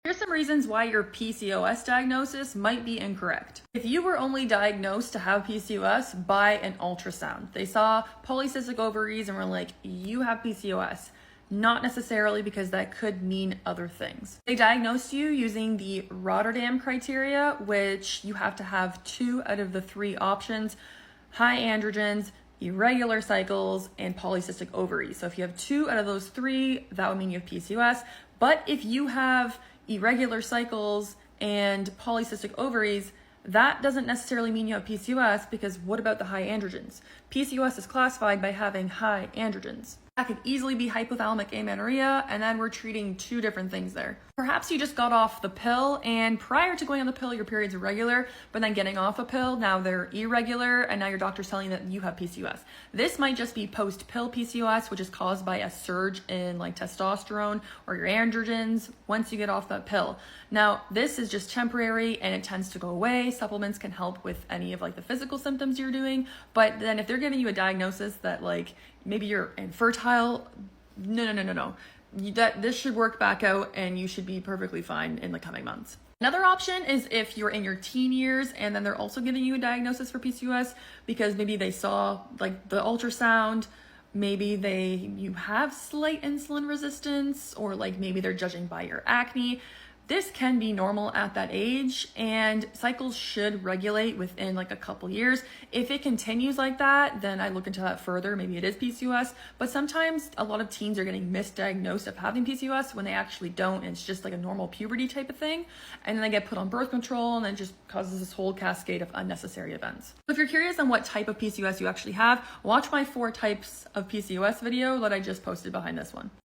Here's some reasons why your PCOS diagnosis might be incorrect. If you were only diagnosed to have PCOS by an ultrasound, they saw polycystic ovaries and were like, you have PCOS. Not necessarily, because that could mean other things. They diagnosed you using the Rotterdam criteria, which you have to have 2 out of the 3 options: high androgens, irregular cycles, and polycystic ovaries. So if you have 2 out of those 3, that would mean you have PCOS. But if you have irregular cycles and polycystic ovaries, that doesn't necessarily mean you have PCOS, because what about the high androgens? PCOS is classified by having high androgens. That could easily be hypothalamic amenorrhea, and then we're treating 2 different things there. Perhaps you just got off the pill, and prior to going on the pill, your periods were regular, but then getting off a pill, now they're irregular, and now your doctor's telling you that you have PCOS. This might just be post-pill PCOS, which is caused by a surge in like testosterone or your androgens once you get off that pill. Now, this is just temporary and it tends to go away. Supplements can help with any of like the physical symptoms you're doing, but then if they're giving you a diagnosis that like maybe you're infertile, no. This should work back out and you should be perfectly fine in the coming months. Another option is if you're in your teen years and then they're also giving you a diagnosis for PCOS because maybe they saw like the ultrasound, maybe you have slight insulin resistance, or like maybe they're judging by your acne. This can be normal at that age, and cycles should regulate within like a couple years. If it continues like that, then I look into that further. Maybe it is PCOS, but sometimes a lot of teens are getting misdiagnosed of having PCOS when they actually don't. And it's just like a normal puberty type of thing. And then they get put on birth control, and then it just causes this whole cascade of unnecessary events. So if you're curious on what type of PCOS you actually have, watch my 4 types of PCOS video that I just posted behind this one.